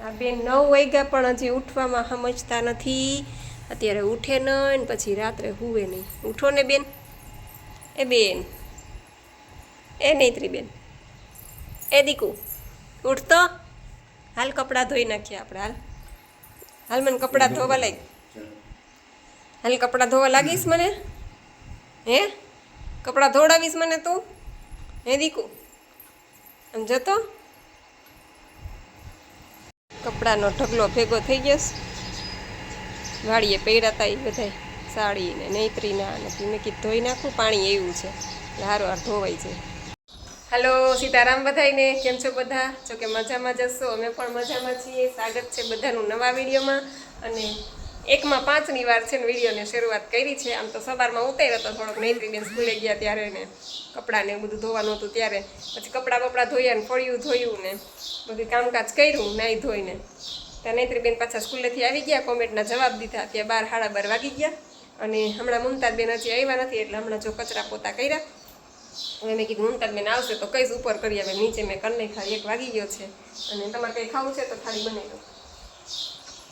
આ બેન 9 વાગ્યા પણ હજી ઉઠવામાં સમજતા નથી. અત્યારે ઉઠે નહીં ને પછી રાત્રે હુવે નહીં. ઉઠો ને બેન. એ બેન, એ નૈત્રી બેન, એ દીકુ ઉઠતો. હાલ કપડાં ધોઈ નાખીએ આપણે. હાલ હાલ મને કપડાં ધોવા લાગી. હાલ કપડાં ધોવા લાગીશ મને? હે કપડાં ધોડાવીશ મને તું? હે દીકુ આમ જતો. કપડાનો ઢગલો ભેગો થઈ ગયો. વાડીએ પહેરાતા એ બધા સાડી ને નૈત્રીના નથી. મેં કીધું ધોઈ નાખું, પાણી એવું છે એટલે હારો હાર ધોવાઈ જાય. હલો સીતારામ બધાઈને, કેમ છો બધા? જો કે મજામાં જશો, અમે પણ મજામાં છીએ. સ્વાગત છે બધાનું નવા વિડીયોમાં. અને 1માં 5ની વાર છે ને વિડીયોની શરૂઆત કરી છે. આમ તો સવારમાં ઉતાર્યો હતો થોડોક, નૈત્રીબેન સ્કૂલે ગયા ત્યારે ને કપડાં ને બધું ધોવાનું હતું ત્યારે. પછી કપડાં ધોયા ને ફળિયું ધોયું ને બધું કામકાજ કર્યું નાહી ધોઈને. ત્યાં નૈત્રીબેન પાછા સ્કૂલેથી આવી ગયા, કોમેન્ટના જવાબ દીધા. ત્યાં 12 સાડા 12 વાગી ગયા. અને હમણાં મુમતાજબેન હજી આવ્યા નથી એટલે હમણાં જો કચરા પોતા કર્યા. હવે મેં કીધું મુમતાજબેન આવશે તો કઈશ ઉપર કરી આવે. નીચે મેં કરી નાખ્યા. 1 વાગી ગયો છે અને તમારે કંઈ ખાવું છે તો થાળી બનાવી દો.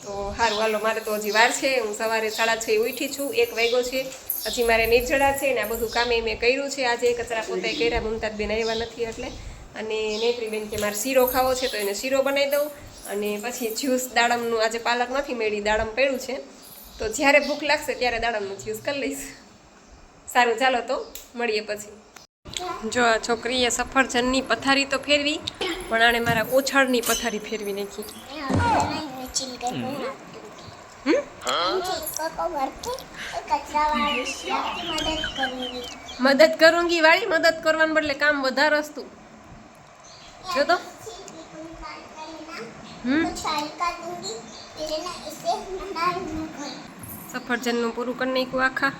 તો સારું હાલો, મારે તો હજી વાર છે. હું સવારે 6:30 ઉઠી છું. 1 વાગ્યો છે. હજી મારે નિર્જળા છે ને આ બધું કામે મેં કર્યું છે. આજે કચરા પોતાએ કર્યા. મુમતાજબેન આવ્યા નથી એટલે. અને નૈત્રીબેન કે મારે શીરો ખાવો છે તો એને શીરો બનાવી દઉં. અને પછી જ્યુસ દાડમનું, આજે પાલક નથી મેળી, દાડમ પડ્યું છે તો જ્યારે ભૂખ લાગશે ત્યારે દાડમનું જ્યુસ કરી લઈશ. સારું ચાલો તો મળીએ પછી. જો આ છોકરીએ સફરજનની પથારી તો ફેરવી, પણ આણે મારા ઓછાળની પથારી ફેરવી નાખી. મદદ કરુંગી વાળી, મદદ કરવાને બદલે કામ વધારે હતું. જો તો સફરજનનું પૂરું કરી નાખ્યું. આખા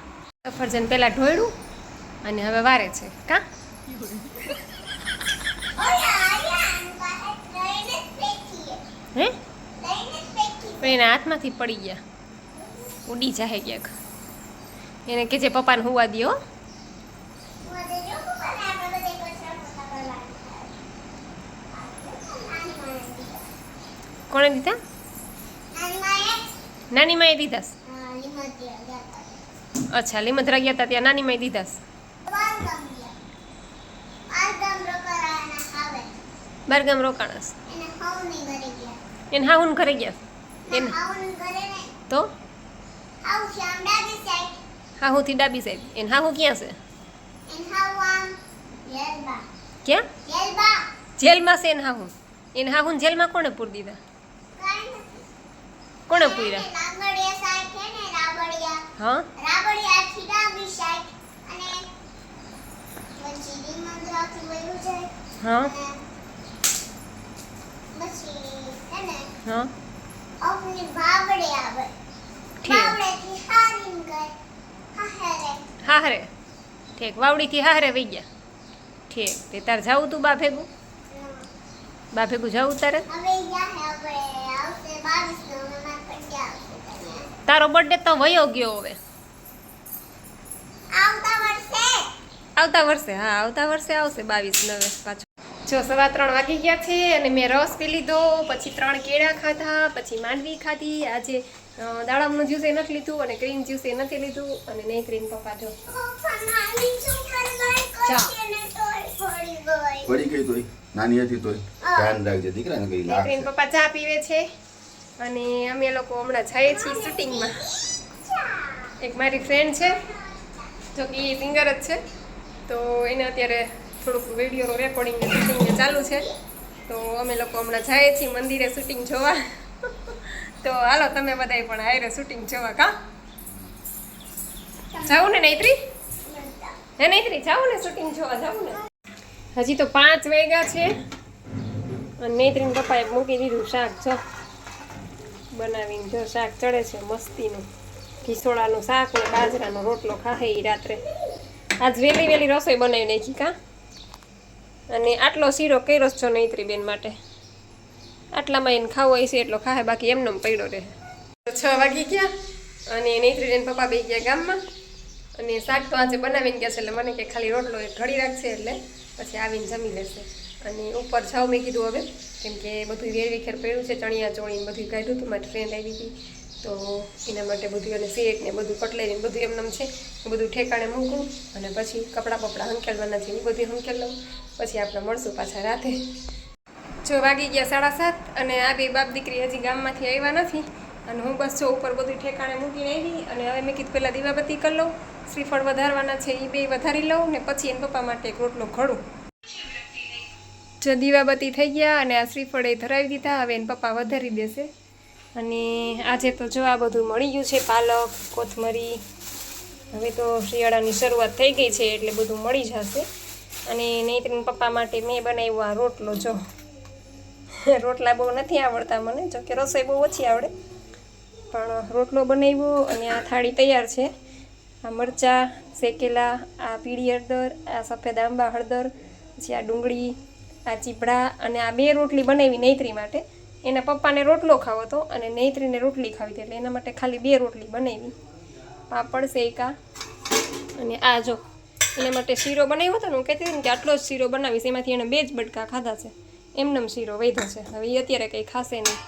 સફરજન પેલા ઢોળ્યું અને હવે વારે છે કા. હે પણ એના હાથમાંથી પડી ગયા, ઉડી જાય ક્યાંક. એને કે જે પપ્પાને હુવા દો. કોણે દીધા? નાની માએ દીધા. અચ્છા, લીમધરા ગયા હતા ત્યાં નાની માએ દીધા. બારગામ રોકાણસ. એને હાહુન ઘરે ગયા. એને તો હાહુથી ડાબી સાઈડ. એને હાહુ ક્યાં છે? ક્યાં? જેલમાં છે એને હાહુ. એને હાહુન જેલમાં કોણે પૂરી દીધા? કોણે પૂર્યા? હા હા હાહરે ઠીક. વાવડીથી હાહરે વહી ગયા. ઠીક. તે તારે જાવું તું બા ભેગું? બા ભેગું જાવું તારે? તારો બર્થડે તો વયો ગયો હવે. આવતા વર્ષે? હા આવતા વર્ષે આવશે 22/9 પાછું. જો 3:15 વાગી ગયા છે અને મેં રસ પી લીધો, પછી 3 કેળા ખાધા, પછી માંડવી ખાધી. આજે દાડમનું જ્યુસ એ નથી લીધું અને ક્રીમ જ્યુસ એ નથી લીધું. અને નૈત્રીન પપ્પા જો નાની હતી તોય ધ્યાન રાખજે દીકરાને કઈ લાગશે. નૈત્રીન પપ્પા ચા પીવે છે અને અમે લોકો હમણાં જઈએ છીએ શૂટિંગમાં. એક મારી ફ્રેન્ડ છે જો કે એ સિંગર જ છે, તો એને અત્યારે થોડુંક વિડીયોનું રેકોર્ડિંગ ને શૂટિંગ ચાલુ છે. તો અમે લોકો હમણાં જઈએ છીએ મંદિરે શૂટિંગ જોવા. તો હાલો તમે બધાય પણ આયરે શૂટિંગ જોવા. કા જાવું ને નૈત્રી? હે નૈત્રી જાવું ને શૂટિંગ જોવા? જાવું ને? હજી તો 5 વાગ્યા છે અને નૈત્રીન પપ્પાએ મૂકી દીધું શાક. જો બનાવીને જો શાક ચડે છે મસ્તીનું. ઘીસોડાનું શાક ને બાજરાનો રોટલો ખાહે એ રાત્રે. આજ વહેલી રસોઈ બનાવી નાખી કા. અને આટલો શીરો કર્યો છો નૈત્રીબેન માટે. આટલામાં એને ખાવો હશે એટલો ખાહે, બાકી એમનેમ પડ્યો રહે. 6 વાગી ગયા અને નૈત્રીબેન પપ્પા બે ગયા ગામમાં. અને શાક તો આજે બનાવીને ગયા છે એટલે મને કે ખાલી રોટલો એક ઘડી રાખશે એટલે પછી આવીને જમી લેશે. અને ઉપર જાઉં મેં કીધું હવે, કેમ કે બધું વેરવિખેર પડ્યું છે, ચણિયા ચોળીને બધું કાઢ્યું હતું, મારી ફ્રેન્ડ આવી હતી તો એના માટે બધું, અને શેક ને બધું કટલેરી બધું એમનેમ છે, બધું ઠેકાણે મૂકું અને પછી કપડાં બપડા હંકેલવાના છે એ બધું હંકેલ લઉં, પછી આપણે મળશું પાછા રાતે. જો વાગી ગયા 7:30 અને આ બે બાપ દીકરી હજી ગામમાંથી આવ્યા નથી અને હું બસ જો ઉપર બધું ઠેકાણે મૂકીને આવી અને હવે મેં કીધું પહેલાં દીવાબત્તી કરી લઉં, શ્રીફળ વધારવાના છે એ બે વધારી લઉં ને પછી એના પપ્પા માટે એક રોટલો ઘડું. જો દીવાબત્તી થઈ ગયા અને આ શ્રીફળ એ ધરાવી દીધા, હવે એના પપ્પા વધારી દેશે. અને આજે તો જો આ બધું મળી ગયું છે, પાલક, કોથમરી, હવે તો શિયાળાની શરૂઆત થઈ ગઈ છે એટલે બધું મળી જશે. અને નૈત્રીના પપ્પા માટે મેં બનાવ્યો આ રોટલો. જો રોટલા બહુ નથી આવડતા મને, જો કે રસોઈ બહુ ઓછી આવડે, પણ રોટલો બનાવ્યો અને આ થાળી તૈયાર છે. આ મરચાં શેકેલા, આ પીળી હળદર, આ સફેદ આંબા હળદર, પછી આ ડુંગળી, આ ચીપડા અને આ બે રોટલી બનાવી નૈત્રી માટે. એના પપ્પાને રોટલો ખાવો હતો અને નૈત્રીને રોટલી ખાવી હતી એટલે એના માટે ખાલી બે રોટલી બનાવી. પાપડ શેકા અને આ જો એના માટે શીરો બનાવ્યો હતો ને, હું કહેતી હતી ને કે આટલો જ શીરો બનાવીશ, એમાંથી એણે 2 જ બટકા ખાધા છે, એમનેમ શીરો વધ્યો છે, હવે એ અત્યારે કંઈ ખાશે નહીં.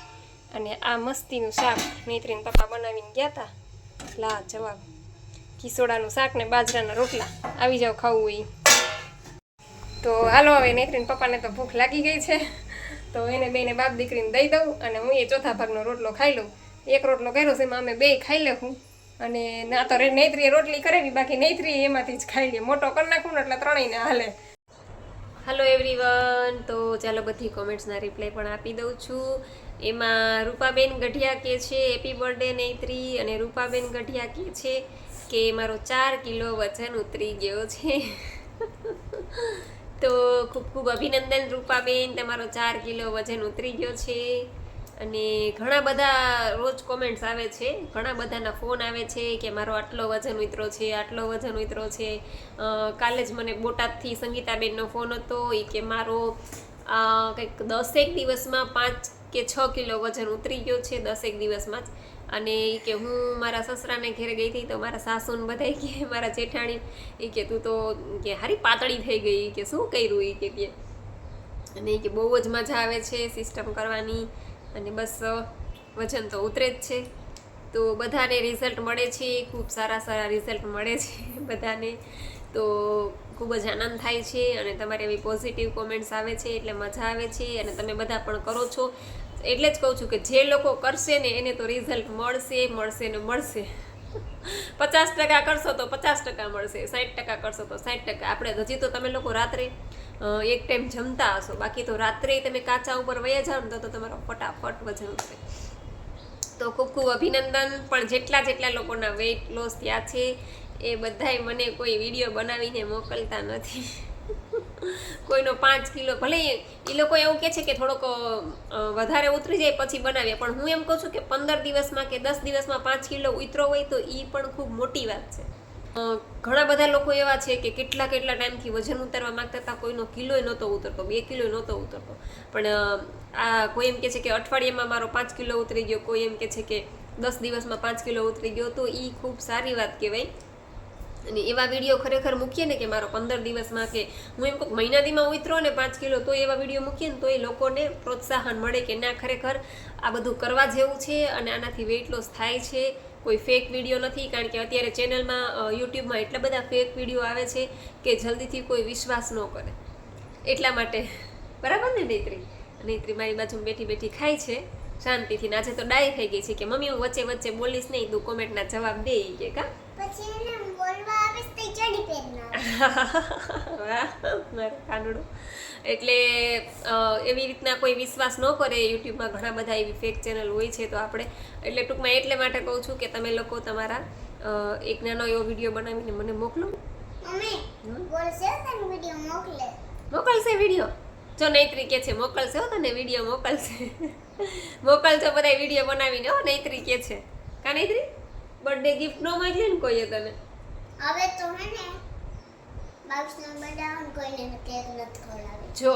અને આ મસ્તીનું શાક નૈત્રીના પપ્પા બનાવીને ગયા હતા, લા જવાબ, કિસોડાનું શાક ને બાજરાના રોટલા. આવી જાઓ ખાવું હોય તો હાલો. હવે નૈત્રીના પપ્પાને તો ભૂખ લાગી ગઈ છે તો એને બેને બાપ દીકરીને દઈ દઉં અને હું એ ચોથા ભાગનો રોટલો ખાઈ લઉં. એક રોટલો કર્યો છે એમાં અમે બે ખાઈ લેવું અને ના તો નૈત્રીએ રોટલી કરેલી, બાકી નૈત્રી એમાંથી જ ખાઈ લે. મોટો કરી નાખું ને એટલે ત્રણેયને હાલે. હેલો એવરીવન, તો ચાલો બધી કોમેન્ટ્સના રિપ્લાય પણ આપી દઉં છું. એમાં રૂપાબેન ગઢિયા કહે છે હેપી બર્થડે નૈત્રી, અને રૂપાબેન ગઢિયા કહે છે કે મારો 4 કિલો વજન ઉતરી ગયો છે. તો ખૂબ ખૂબ અભિનંદન રૂપાબેન, તમારો 4 કિલો વજન ઉતરી ગયો છે. અને ઘણા બધા રોજ કોમેન્ટ્સ આવે છે, ઘણા બધાના ફોન આવે છે કે મારો આટલો વજન ઉતરો છે, આટલો વજન ઉતરો છે. કાલે જ મને બોટાદથી સંગીતાબેનનો ફોન હતો, એ કે મારો કંઈક 10 દિવસમાં 5 કે 6 કિલો વજન ઉતરી ગયો છે, 10 દિવસમાં જ. અને એ કે હું મારા સસરાને ઘેરે ગઈ હતી તો મારા સાસુને બધાય કે મારા જેઠાણી એ કે તું તો કે હારી પાતળી થઈ ગઈ, કે શું કર્યું એ કે. અને એ કે બહુ જ મજા આવે છે સિસ્ટમ કરવાની અને બસ વજન તો ઉતરે જ છે. તો બધાને રિઝલ્ટ મળે છે, ખૂબ સારા રિઝલ્ટ મળે છે બધાને, તો ખૂબ જ આનંદ થાય છે. અને તમારે એવી પોઝિટિવ કોમેન્ટ્સ આવે છે એટલે મજા આવે છે અને તમે બધા પણ કરો છો. એટલે જ કહું છું કે જે લોકો કરશે ને એને તો રિઝલ્ટ મળશે ને મળશે. 50% કરશો તો 50% મળશે, 60% કરશો તો 60%. આપણે હજી તો તમે લોકો રાત્રે એક ટાઈમ જમતા હશો, બાકી તો રાત્રે તમે કાચા ઉપર વયા જાઓ ને તો તમારો ફટાફટ વજન ઉતરે. તો ખૂબ ખૂબ અભિનંદન. પણ જેટલા લોકોના વેઇટ લોસ થયા છે એ બધાય મને કોઈ વિડીયો બનાવીને મોકલતા નથી. કોઈનો 5 કિલો, ભલે એ લોકો એવું કહે છે કે થોડોક વધારે ઉતરી જાય પછી બનાવીએ, પણ હું એમ કહું છું કે 15 દિવસમાં કે 10 દિવસમાં 5 કિલો ઉતરો હોય તો એ પણ ખૂબ મોટી વાત છે. ઘણા બધા લોકો એવા છે કે કેટલા ટાઈમથી વજન ઉતારવા માંગતા હતા, કોઈનો કિલોય નહોતો ઉતરતો, 2 કિલોય નહોતો ઉતરતો, પણ આ કોઈ એમ કહે છે કે અઠવાડિયામાં મારો 5 કિલો ઉતરી ગયો, કોઈ એમ કહે છે કે 10 દિવસમાં 5 કિલો ઉતરી ગયો, તો એ ખૂબ સારી વાત કહેવાય. અને એવા વિડીયો ખરેખર મૂકીએ ને કે મારો 15 દિવસમાં કે હું એમ કહું મહિનાદીમાં ઉતરો ને 5 કિલો, તો એવા વિડીયો મૂકીએ ને તો એ લોકોને પ્રોત્સાહન મળે કે ના ખરેખર આ બધું કરવા જેવું છે અને આનાથી વેઇટ લોસ થાય છે. કોઈ ફેક વિડીયો નથી, કારણ કે અત્યારે ચેનલમાં યુટ્યુબમાં એટલા બધા ફેક વિડીયો આવે છે કે જલ્દીથી કોઈ વિશ્વાસ ન કરે. એટલા માટે બરાબર ને નૈત્રી મારી બાજુ બેઠી ખાય છે શાંતિથી. આજે તો ડાય થઈ ગઈ છે કે મમ્મી હું વચ્ચે બોલીશ નહીં, તું કોમેન્ટના જવાબ દે કે કા કાનુડો. એટલે એવી રીતના કોઈ વિશ્વાસ ન કરે. યુટ્યુબમાં ઘણા બધા એવી ફેક ચેનલ હોય છે, તો આપણે એટલે ટૂંકમાં એટલે માટે કહું છું કે તમે લોકો તમારા એક નાનો એવો વિડીયો બનાવીને મને મોકલો. મોકલશે વિડીયો? જો નૈત્રી કે છે મોકલશે હો, તને વિડીયો મોકલશે. મોકલજો બધા વિડીયો બનાવીને હો, નૈત્રી કે છે. કા નૈત્રી બર્થડે ગિફ્ટ ન મોકલી ને કોઈએ તને? હવે તો હે ને 22 કોઈને કેક નથી ખવડાવી. જો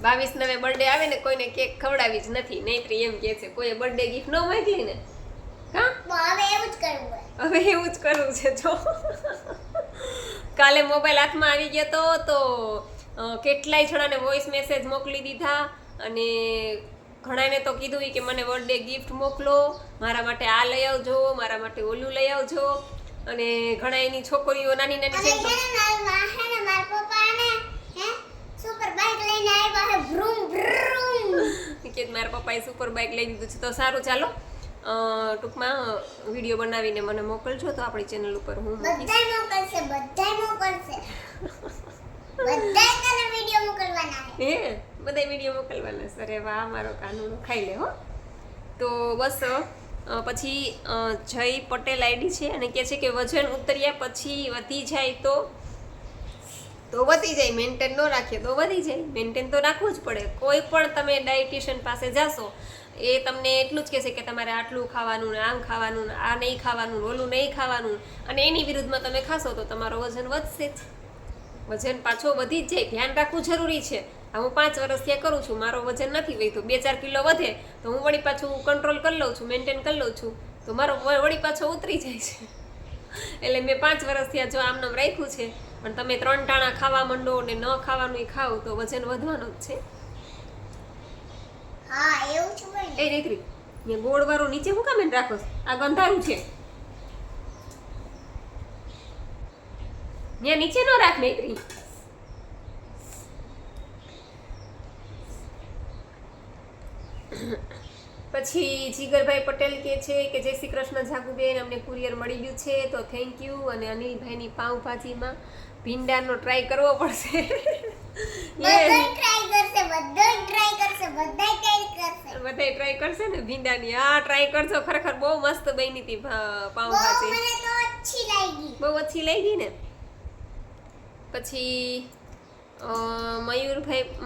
22 બર્થડે આવે ને કોઈને કેક ખવડાવી જ નથી. નૈત્રી એમ કે છે કોઈએ બર્થડે ગિફ્ટ ન મોકલી ને. કા હવે એવું જ કરવું હોય. હવે એવું જ કરવું છે. જો કાલે મોબાઈલ હાથમાં આવી ગયો તો કેટલાય જણાને વોઇસ મેસેજ મોકલી દીધા અને ઘણાને તો કીધું ઈ કે મને બર્થડે ગિફ્ટ મોકલો, મારા માટે આ લઈ આવજો, મારા માટે ઓલું લઈ આવજો. અને ઘણા એની છોકરીઓ નાની નાની છે તો મારા પપ્પા ને સુપર બાઇક લઈને આવ્યા છે, ભ્રૂમ ભ્રૂમ. કે મારા પપ્પાએ સુપર બાઇક લઈ દીધું છે. તો સારું, ચાલો ટૂંકમાં વિડીયો બનાવીને મને મોકલજો તો આપણી ચેનલ ઉપર હું મૂકીશ. બધાય મોકલશે બધાય તને વિડિયો મોકલવાના છે. બધા વિડીયો મોકલવાના છે. અરે વાહ, મારો કાનૂનો ખાઈ લે હો. તો બસ પછી જય પટેલ આઈડી છે અને કહે છે કે વજન ઉતર્યા પછી વધી જાય તો વધી જાય, મેન્ટેન ન રાખીએ તો વધી જાય. મેન્ટેન તો રાખવું જ પડે. કોઈ પણ તમે ડાયટિશિયન પાસે જાશો એ તમને એટલું જ કહેશે કે તમારે આટલું ખાવાનું ને આમ ખાવાનું ને આ નહીં ખાવાનું, ઓલું નહીં ખાવાનું, અને એની વિરુદ્ધમાં તમે ખાશો તો તમારો વજન વધશે જ. વજન પાછો વધી જ જાય. ધ્યાન રાખવું જરૂરી છે. હું 5 વર્ષથી આ કરું છું, મારો વજન નથી વધ્યું, 2-4 કિલો વધે તો હું વળી પાછું કંટ્રોલ કરી લઉં છું, મેન્ટેન કરી લઉં છું, તો મારો વળી પાછો ઉતરી જાય છે. એટલે મેં 5 વર્ષથી આ જો આમનામ રાખ્યું છે. પણ તમે 3 ટાણા ખાવા માંડો ને ન ખાવાનું ખાવ તો વજન વધવાનું જ છે. હા એવું છે ભાઈ. એ દીકરી, મેં ગોળ વાળું નીચે શું કામ એને રાખો? આ ગંધારું છે, ત્યાં નીચે ન રાખ દીકરી. પછી જીગરભાઈ પટેલ કહે છે કે જય શ્રી કૃષ્ણ જાગુબેન, અમને કુરિયર મળી ગયું છે તો થેન્ક યુ. અને અનિલભાઈની પાઉંભાજીમાં ભીંડાનો ટ્રાય કરવો પડશે. બધાય ટ્રાય કરશે ને ભીંડાની. હા, ટ્રાય કરજો. ખરેખર બહુ મસ્ત બની હતી પાઉંભાજી. મને તો અચ્છી લાગી. બહુ ઓછી લાગી ને. પછી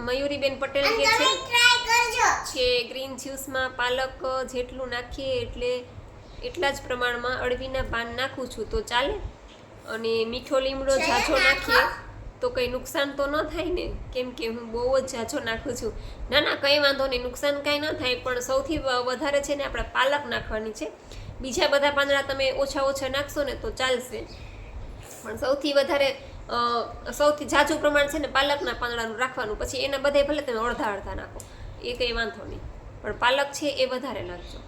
મયુરીબેન પટેલ કે છે ટ્રાય કરજો. કે ગ્રીન જ્યુસમાં પાલક જેટલું નાખીએ એટલા જ પ્રમાણમાં અળવીના પાન નાખું છું તો ચાલે, અને મીઠો લીમડો ઝાઝો નાખીએ તો કંઈ નુકસાન તો ન થાય ને? કેમ કે હું બહુ જ ઝાઝો નાખું છું. ના, કંઈ વાંધો નહીં, નુકસાન કાંઈ ન થાય. પણ સૌથી વધારે છે ને આપણે પાલક નાખવાની છે. બીજા બધા પાંદડા તમે ઓછા નાખશો ને તો ચાલશે, પણ સૌથી વધારે સૌથી ઝાઝું પ્રમાણ છે ને પાલકના પાંદડાનું રાખવાનું. પછી એના બધાય ભલે તમે અડધા નાખો, એ કંઈ વાંધો નહીં, પણ પાલક છે એ વધારે નાખજો.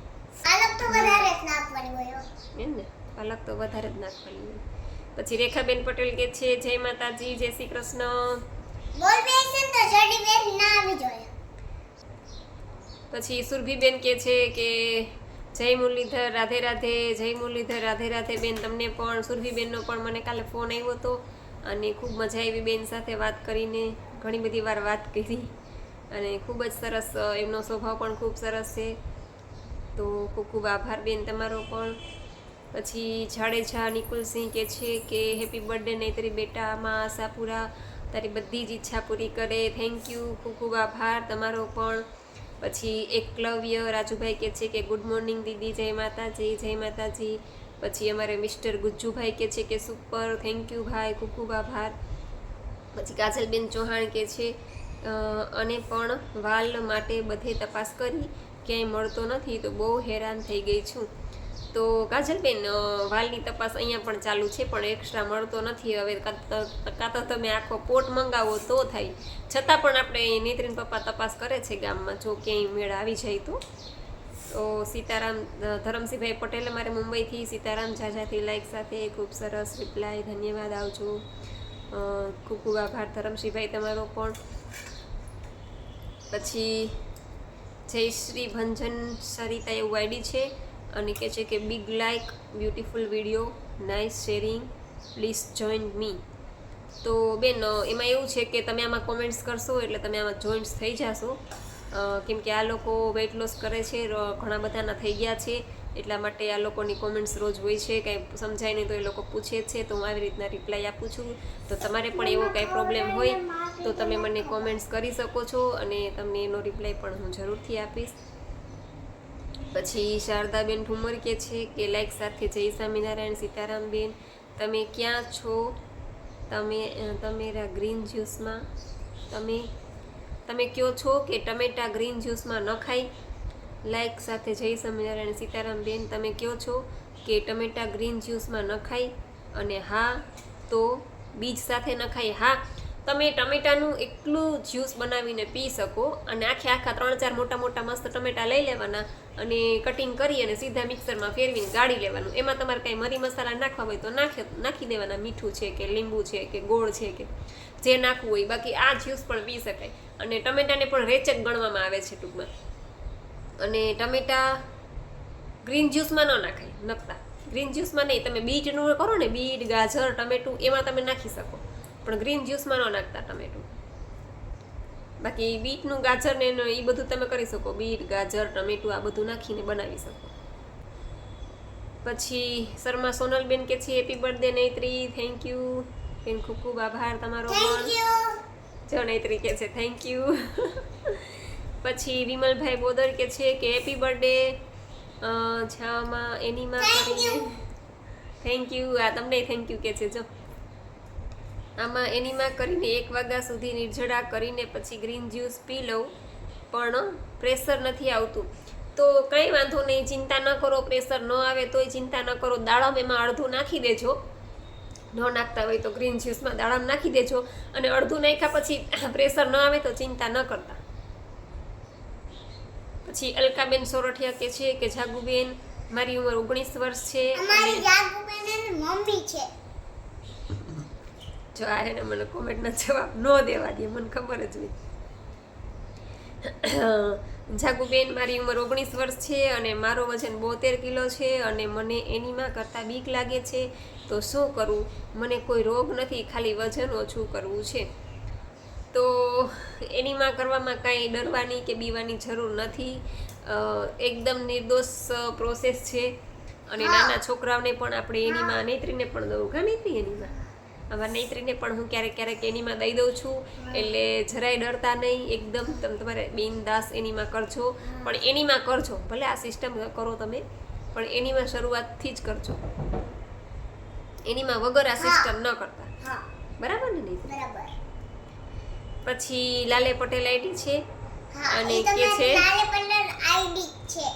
પાલક તો વધારે જ નાખવાની હોય. એમ ને, પાલક તો વધારે જ નાખવાની હોય. પછી રેખાબેન પટેલ કે છે જય માતાજી, જય શ્રી કૃષ્ણ. બોલ બેસન તો જડી બેન ના આવી જોઈએ. પછી સુરભીબેન કે છે કે જય મુરલીધર, રાધે રાધે. જય મુરલીધર, રાધે રાધે બેન. તમને પણ સુરભીબેનનો પણ મને કાલે ફોન આવ્યો હતો અને ખૂબ મજા આવી બેન સાથે વાત કરીને. ઘણી બધી વાર વાત કરી અને ખૂબ જ સરસ, એમનો સ્વભાવ પણ ખૂબ સરસ છે. તો ખૂબ ખૂબ આભાર બેન તમારો પણ. પછી જાડેજા નિકુલસિંહ કે છે કે હેપી બર્થડે નૈતરી બેટા, માં આશાપુરા તારી બધી જ ઈચ્છા પૂરી કરે. થેન્ક યુ, ખૂબ ખૂબ આભાર તમારો પણ. પછી એકલવ્ય રાજુભાઈ કે છે કે ગુડ મોર્નિંગ દીદી, જય માતાજી, જય માતાજી. પછી અમારે મિસ્ટર ગુજ્જુભાઈ કે છે કે સુપર, થેન્ક યુ ભાઈ, ખૂબ ખૂબ આભાર. પછી કાજલબેન ચૌહાણ કે છે અને પણ વાલ માટે બધે તપાસ કરી ક્યાંય મળતો નથી તો બહુ હેરાન થઈ ગઈ છું. તો કાજલબેન, વાલની તપાસ અહીંયા પણ ચાલુ છે, પણ એક્સ્ટ્રા મળતો નથી. હવે કાં તો તમે આખો પોટ મંગાવો તો થાય. છતાં પણ આપણે નેત્રીન પપ્પા તપાસ કરે છે ગામમાં, જો ક્યાંય મેળ આવી જાય તો. સીતારામ ધરમસિંહભાઈ પટેલ અમારે મુંબઈથી, સીતારામ ઝાઝાથી લાઈક સાથે, ખૂબ સરસ રિપ્લાય, ધન્યવાદ, આવજો. ખૂબ ખૂબ આભાર ધરમસિંહભાઈ તમારો પણ. પછી જયશ્રી ભંજન સરિતા એવું આઈડી છે અને કહે છે કે big like, beautiful video, nice sharing, please join me. તો બેન, એમાં એવું છે કે તમે આમાં કોમેન્ટ્સ કરશો એટલે તમે આમાં જોઈન્ટ્સ થઈ જશો. કેમ કે આ લોકો વેઇટ લોસ કરે છે, ઘણા બધાના થઈ ગયા છે, એટલા માટે આ લોકોની કોમેન્ટ્સ રોજ હોય છે. કાંઈ સમજાય નહીં તો એ લોકો પૂછે છે, તો હું આવી રીતના રિપ્લાય આપું છું. તો તમારે પણ એવો કાંઈ પ્રોબ્લેમ હોય તો તમે મને કોમેન્ટ્સ કરી શકો છો અને તમને એનો રિપ્લાય પણ હું જરૂરથી આપીશ. પછી શારદાબેન ઠુમર કે છે કે લાઈક સાથે જય સ્વામિનારાયણ. સીતારામબેન, તમે ક્યાં છો? તમેરા ગ્રીન જ્યુસમાં તમે કહો છો કે ટમેટા ગ્રીન જ્યુસમાં ન ખાય. લાઈક સાથે જય સ્વામિનારાયણ. સીતારામબેન, તમે કહો છો કે ટમેટા ગ્રીન જ્યુસમાં ન ખાય, અને હા તો બીજ સાથે ન ખાય. હા, તમે ટમેટાનું એકલું જ્યુસ બનાવીને પી શકો અને આખા 3-4 મોટા મોટા મસ્ત ટમેટા લઈ લેવાના અને કટિંગ કરી અને સીધા મિક્સરમાં ફેરવીને ગાળી લેવાનું. એમાં તમારે કાંઈ મરી મસાલા નાખવા હોય તો નાખી દેવાના, મીઠું છે કે લીંબુ છે કે ગોળ છે કે જે નાખવું હોય. બાકી આ જ્યુસ પણ પી શકાય અને ટમેટાને પણ રેચક ગણવામાં આવે છે ટૂંકમાં. અને ટમેટા ગ્રીન જ્યુસમાં ન નાખાય નકતા. ગ્રીન જ્યુસમાં નહીં, તમે બીટનું કરો ને, બીટ ગાજર ટમેટું એમાં તમે નાખી શકો, પણ ગ્રીન જ્યુસમાં ન નાખતા ટમેટું. બાકી બીટનું ગાજર ને એ બધું તમે કરી શકો, બીટ ગાજર ટમેટું આ બધું નાખીને બનાવી શકો. પછી શર્મા સોનલબેન કે છે હેપી બર્થડે નૈત્રી, થેન્ક યુ બેન, ખૂબ ખૂબ આભાર તમારો થેન્ક પણ. યુ. જો નૈત્રી કે છે થેન્ક યુ. પછી વિમલભાઈ બોદર કે છે કે હેપી બર્થડે છામાં એનીમાં કરીને થેન્ક યુ. આ તમને થેન્ક યુ કે છે. જો આમાં એનીમાં કરીને 1 વાગ્યા સુધી નિર્જળા કરીને પછી ગ્રીન જ્યુસ પી લઉં, પણ પ્રેશર નથી આવતું. તો કંઈ વાંધો નહીં, ચિંતા ન કરો. પ્રેશર ન આવે તોય ચિંતા ન કરો. દાડમ એમાં અડધું નાખી દેજો, ન નાખતા હોય તો ગ્રીન જ્યુસમાં દાડમ નાખી દેજો. અને અડધું નાખ્યા પછી પ્રેશર ન આવે તો ચિંતા ન કરતા. પછી અલકાબેન સોરઠિયા કે છે કે જાગુબેન મારી ઉંમર 19 વર્ષ છે. અમારી જાગુબેનની મમ્મી છે. જો આ એને મને કોમેન્ટના જવાબ ન દેવા દે, મને ખબર જ હોય. જાગુબેન મારી ઉંમર 19 વર્ષ છે અને મારો વજન 72 કિલો છે અને મને એનીમાં કરતાં બીક લાગે છે, તો શું કરું? મને કોઈ રોગ નથી, ખાલી વજન ઓછું કરવું છે. તો એનીમાં કરવામાં કાંઈ ડરવાની કે બીવાની જરૂર નથી. એકદમ નિર્દોષ પ્રોસેસ છે અને નાના છોકરાઓને પણ આપણે એનીમાં, નૈત્રીને પણ દઉં. કા નૈત્રી એનીમાં? અમારા નૈત્રીને પણ હું ક્યારેક એનીમાં દઈ દઉં છું. એટલે જરાય ડરતા નહીં, એકદમ તમારે બિનદાસ એનીમાં કરજો. પણ એનીમાં કરજો, ભલે આ સિસ્ટમ કરો તમે, પણ એનીમાં શરૂઆતથી જ કરજો. એનીમાં વગર આ સિસ્ટમ ન કરતા. હા, બરાબર ને નહીં? બરાબર. પછી લાલે પટેલ આઈડી છે હા, અને એ કે છે તમારી લાલે પટેલ આઈડી છે.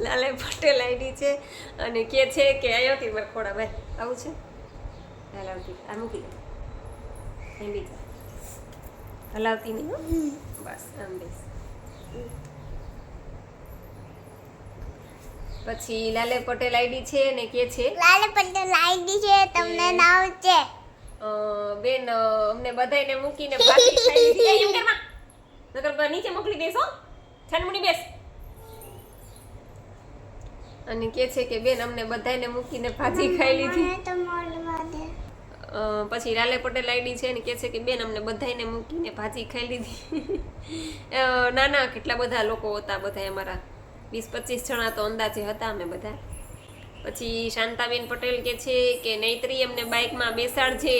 લાલે પટેલ આઈડી છે અને કે છે કે અહીંયાથી વરખોડા ભાઈ આવું છે. હલાવતી આ મૂકી દે, અહીં બીજા હલાવતી નહીં હો, બસ આમ બેસ. પછી લાલે પટેલ આઈડી છે અને કે છે લાલે પટેલ આઈડી છે, તમને નામ છે. બેન અમને બધાયને મૂકીને ભાગી ખાઈ લીધી. એમ કરમાં નકર નીચે મોકલી દેશો, છાનમુની બેસ. અને કે છે કે બેન અમને બધાયને મૂકીને ભાજી ખાઈ લીધી. મને તો મોઢમાં દે. પછી લાલે પટેલ આઈડી છે ને કે છે કે બેન અમને બધાયને મૂકીને ભાજી ખાઈ લીધી. નાના કેટલા બધા લોકો હતા, બધા અમારા 20-25 જણા તો અંદાજે હતા અમે બધા. પછી શાંતાબેન પટેલ કે છે કે નૈત્રી અમને બાઇકમાં બેસાડજે.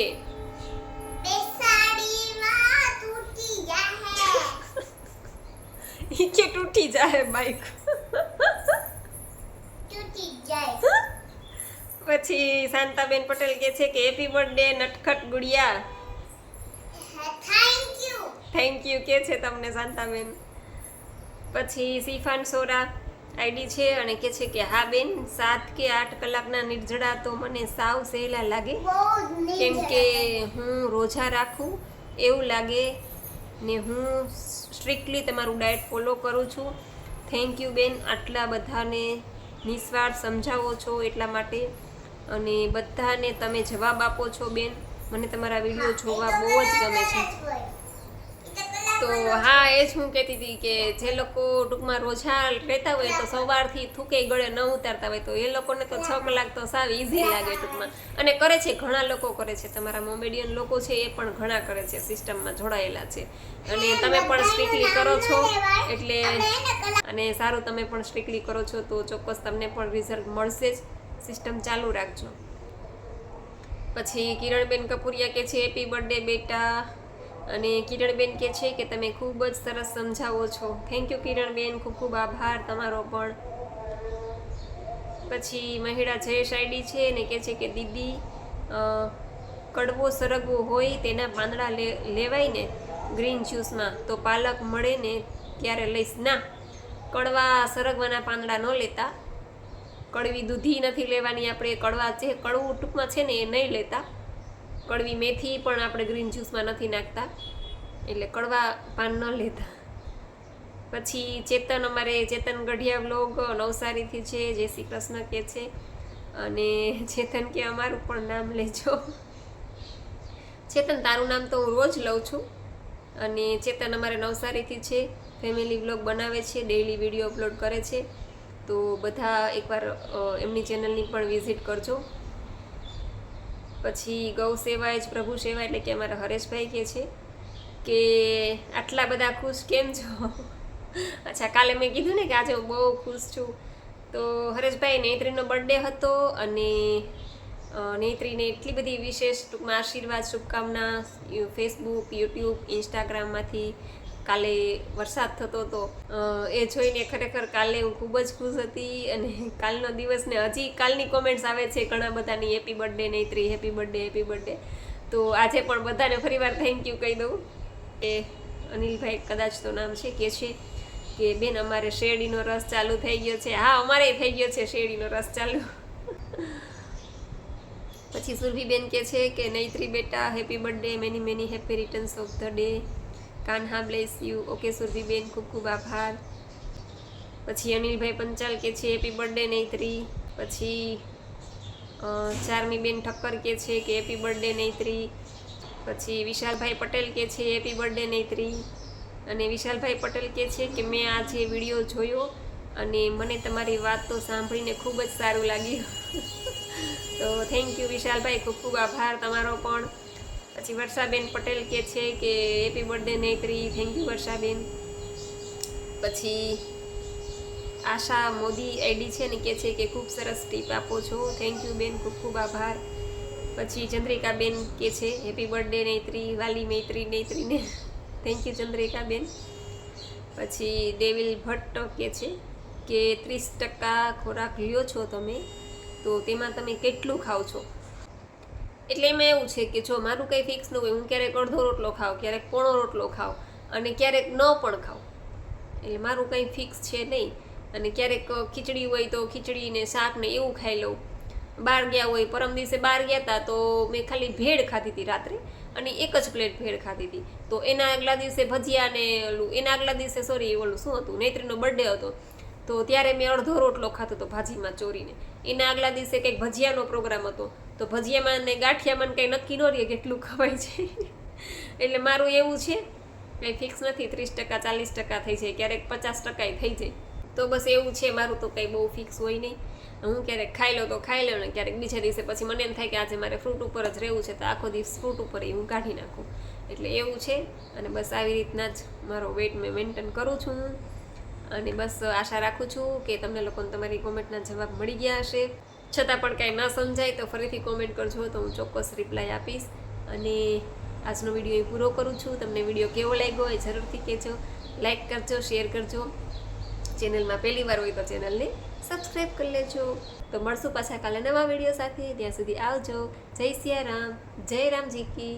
બેસાડીમાં તૂટી જાહે. ઈ કે તૂટી જાય બાઇક. તૂટી જાય. પછી શાંતાબેન પટેલ કે છે કે હેપી બર્થડે નટખટ ગુડિયા. Thank you. થેન્ક યુ કે છે તમને શાંતાબેન. પછી સિફાન સોરા આઈડી છે અને કે છે કે હા બેન 7 કે 8 કલાકના નિર્જળા તો મને સાવ સહેલા લાગે, બહુ જ કેમ નીચે. કે હું રોજા રાખું એવું લાગે ને હું સ્ટ્રિક્ટલી તમારું ડાયટ ફોલો કરું છું. થેન્ક યુ બેન, આટલા બધાને નિસ્વાર્થ સમજાવો છો એટલા માટે, અને બધાને તમે જવાબ આપો છો બેન. મને તમારા વિડીયો જોવા બહુ જ ગમે છે. તો હા, એ જ હું કહેતી હતી કે જે લોકો ટૂંકમાં રોજા રહેતા હોય તો સવારથી થૂકે ગળે ન ઉતારતા હોય તો એ લોકોને તો 6 કલાક તો સાવ ઇઝી લાગે ટૂંકમાં. અને કરે છે, ઘણા લોકો કરે છે, તમારા મોમેડિયન લોકો છે એ પણ ઘણા કરે છે, સિસ્ટમમાં જોડાયેલા છે. અને તમે પણ સ્ટ્રિક્ટલી કરો છો એટલે, અને સારું, તમે પણ સ્ટ્રિક્ટલી કરો છો તો ચોક્કસ તમને પણ રિઝલ્ટ મળશે જ. સિસ્ટમ ચાલુ રાખજો. પછી કિરણબેન કપૂરિયા કે છે હેપી બર્થડે બેટા. અને કિરણબેન કે છે કે તમે ખૂબ જ સરસ સમજાવો છો. થેન્ક યુ કિરણબેન, ખૂબ ખૂબ આભાર તમારો પણ. પછી મહિડા જયેશ આઈડી છે ને કે છે કે દીદી કડવો સરગવો હોય તેના પાંદડા લેવાય ને ગ્રીન જ્યુસમાં તો પાલક મળે ને ત્યારે લઈશ. ના, કડવા સરગવાના પાંદડા ન લેતા, કડવી દૂધી નથી લેવાની આપણે, કડવા જે કડવું ટૂંકમાં છે ને એ નહીં લેતા. કડવી મેથી પણ આપણે ગ્રીન જ્યુસમાં નથી નાખતા, એટલે કડવા પાન ન લેતા. પછી ચેતન, અમારે ચેતન ગઢિયા વ્લોગ નવસારીથી છે, જય શ્રી કૃષ્ણ કે છે. અને ચેતન કે અમારું પણ નામ લેજો. ચેતન તારું નામ તો હું રોજ લઉં છું. અને ચેતન અમારે નવસારીથી છે, ફેમિલી વ્લોગ બનાવે છે, ડેઈલી વિડીયો અપલોડ કરે છે. તો બધા એકવાર એમની ચેનલની પણ વિઝિટ કરજો. પછી ગૌ સેવા જ પ્રભુ સેવા, એટલે કે અમારા હરેશભાઈ કહે છે કે આટલા બધા ખુશ કેમ છો? અચ્છા, કાલે મેં કીધું ને કે આજે હું બહુ ખુશ છું. તો હરેશભાઈ, નેત્રીનો બર્થડે હતો અને નેત્રીને એટલી બધી વિશેષ ટૂંકમાં આશીર્વાદ, શુભકામના ફેસબુક, યુટ્યુબ, ઇન્સ્ટાગ્રામમાંથી. કાલે વરસાદ થતો હતો, એ જોઈને ખરેખર કાલે હું ખૂબ જ ખુશ હતી. અને કાલનો દિવસ ને હજી કાલની કોમેન્ટ્સ આવે છે ઘણા બધાની, happy birthday Netri, happy birthday, happy birthday. તો આજે પણ બધાને ફરીવાર થેન્ક યુ કહી દઉં. એ અનિલભાઈ કદાચ તો નામ છે, કે છે કે બેન અમારે શેરડીનો રસ ચાલુ થઈ ગયો છે. હા, અમારે થઈ ગયો છે શેરડીનો રસ ચાલુ. પછી સુરભીબેન કે છે કે નૈત્રી બેટા happy birthday, many many happy returns of the day, Kanha bless you. Okay સુરભીબેન, ખૂબ ખૂબ આભાર. પછી અનિલભાઈ પંચાલ કે છે હેપી બર્થડે નૈત્રી. પછી ચારમીબેન ઠક્કર કે છે કે હેપી બર્થડે નૈત્રી. પછી વિશાલભાઈ પટેલ કે છે હેપી બર્થડે નૈત્રી. અને વિશાલભાઈ પટેલ કે છે કે મેં આજે વિડીયો જોયો અને મને તમારી વાત તો સાંભળીને ખૂબ જ સારું લાગ્યું. તો થેન્ક યુ વિશાલભાઈ, ખૂબ ખૂબ આભાર તમારો પણ. પછી વર્ષાબેન પટેલ કે છે કે હેપી બર્થડે નૈત્રી. થેન્ક યુ વર્ષાબેન. પછી આશા મોદી આઈડી છે ને, કે છે કે ખૂબ સરસ ટીપ આપો છો. થેન્ક યુ બેન, ખૂબ ખૂબ આભાર. પછી ચંદ્રિકાબેન કે છે હેપી બર્થડે નૈત્રી, વાલી મૈત્રી નૈત્રીને. થેન્ક યુ ચંદ્રિકાબેન. પછી દેવિલ ભટ્ટ કે છે કે 30% ખોરાક લ્યો છો તમે, તો તેમાં તમે કેટલું ખાઓ છો? એટલે એમાં એવું છે કે જો મારું કંઈ ફિક્સ ન હોય, હું ક્યારેક અડધો રોટલો ખાઉં, ક્યારેક પોણો રોટલો ખાઉં અને ક્યારેક ન પણ ખાઉં. એટલે મારું કંઈ ફિક્સ છે નહીં. અને ક્યારેક ખીચડી હોય તો ખીચડી ને શાક ને એવું ખાઈ લઉં. બહાર ગયા હોય, પરમ દિવસે બહાર ગયા હતા તો મેં ખાલી ભેળ ખાધી હતી રાત્રે, અને એક જ પ્લેટ ભેળ ખાધી હતી. તો એના આગલા દિવસે ભજીયા ને ઓલું, એના આગલા દિવસે ઓલું શું હતું, નેત્રીનો બર્થડે હતો તો ત્યારે મેં અડધો રોટલો ખાતો હતો ભાજીમાં ચોરીને. એના આગલા દિવસે કંઈક ભજીયાનો પ્રોગ્રામ હતો તો ભજીયામાં ને ગાંઠિયામાં કંઈ નક્કી ન રહે કેટલું ખવાય છે. એટલે મારું એવું છે, કંઈ ફિક્સ નથી. 30% 40% થઈ જાય, ક્યારેક 50% થઈ જાય. તો બસ એવું છે મારું, તો કંઈ બહુ ફિક્સ હોય નહીં. હું ક્યારેક ખાઈ લઉં તો ખાઈ લઉં ને ક્યારેક બીજા દિવસે પછી મને એમ થાય કે આજે મારે ફ્રૂટ ઉપર જ રહેવું છે, તો આખો દિવસ ફ્રૂટ ઉપર હું કાઢી નાખું. એટલે એવું છે. અને બસ આવી રીતના જ મારો વેઇટ મેં મેન્ટેન કરું છું. અને બસ આશા રાખું છું કે તમને લોકોને તમારી કોમેન્ટના જવાબ મળી ગયા હશે. છતાં પણ કાંઈ ન સમજાય તો ફરીથી કોમેન્ટ કરજો, તો હું ચોક્કસ રિપ્લાય આપીશ. અને આજનો વિડીયો એ પૂરો કરું છું. તમને વિડીયો કેવો લાગ્યો એ જરૂરથી કહેજો. લાઈક કરજો, શેર કરજો. ચેનલમાં પહેલી વાર હોય તો ચેનલને સબસ્ક્રાઈબ કરી લેજો. તો મળશું પાછા કાલે નવા વિડીયો સાથે. ત્યાં સુધી આવજો. જય સિયારામ, જય રામજી કી.